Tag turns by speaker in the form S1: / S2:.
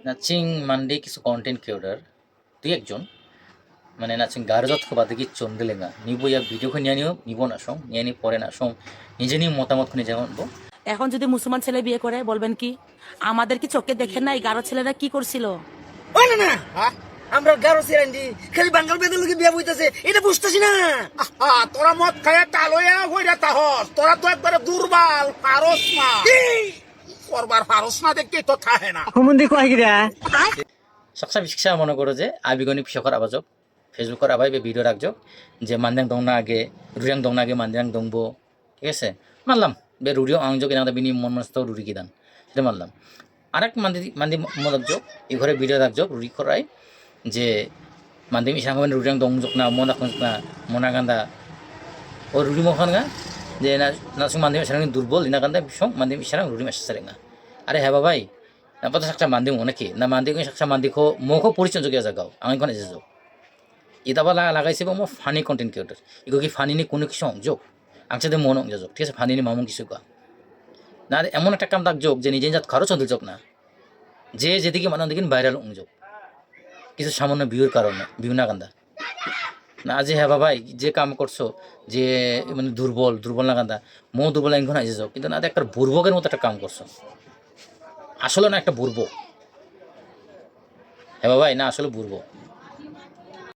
S1: Nudging mandi কিছু content creator তুই একজন মানে নাচিং গারজত বাদে কি চন্দ্রেলেঙ্গা নিবো ইয়া ভিডিও নিয়ে নিব না সং নিয়ে পরে না সং নিজে নিয়ে মতামত নিজে মানবো।
S2: এখন যদি মুসলমান ছেলে বিয়ে করে বলবেন কি আমাদের কি চোখে দেখেন নাই গারো ছেলেরা কি করছিল?
S3: ওই না না আমরা গারো সিরান্ডি খালি বাঙ্গাল বেদের লোকে বিয়া বইতেছে এটা বুঝতেছি না।
S4: তোরা মদ খাইয়া টালইয়া হইরা তাহস, তোরা তো একবারে দুর্বল পারস না করবার পারস না দেখতে তো থাহে না।
S3: হুমন্দি কয় গিরা
S1: সকসা বিশিক্ষা মনে করো যে আবিগনি পিছকর আবাজক ফেসবুকর আবাই বে ভিডিও রাখজক যে মানদাং দং না আগে রুরিয়াং দং না আগে মানদাং দংবো ঠিক আছে মানলাম বে রুরিও আংজক এনা বিনি মন মনস্ত রুরি কিদান সেটা মানলাম। আরেক মান্দি মান্দি মদকজক এই ঘরে ভিডিও রাখজক রুরি করাই যে মান্দি ইসাং মানে রুরিয়াং দংজক না মন রাখজক না মনা গান্দা ও রুরি মখান গা যে না নাসুং মান্দি ইসাং দুর্বল ইনা গান্দা বিসং মান্দি ইসাং রুরি মাসা সারেঙ্গা আরে হ্যাঁ বাবাই apa tuh saksa mandi mau neki, nah mandi ko saksa mandi ko mau ko puri contoh aja kau, angin kon aja jok. Ita bala lagai sih mau funny content creator, iko ki funny ni kuno kisah jok, angsa deh mau nong jok, ঠিক আছে funny ni mamung কিছু কা, না এমন একটা কাম দাগ joke যে নিজে জাত খরচ চন্দ্র জোক না, যে যেদিকে মানুষ দেখিন ভাইরাল জোক, কিছু সামান্য ভিউর কারণে ভিউ না কান্দা, না যে হ্যাঁ বাবাই যে কাম করছো যে মানে দুর্বল না কান্দা, মো দুর্বল এখন আইসে জোক, কিন্তু না একটা বুর্বকের মতো একটা কাম করছো। আসলে না একটা বুর্বক হ্যাঁ বাবাই না আসলে বুর্বক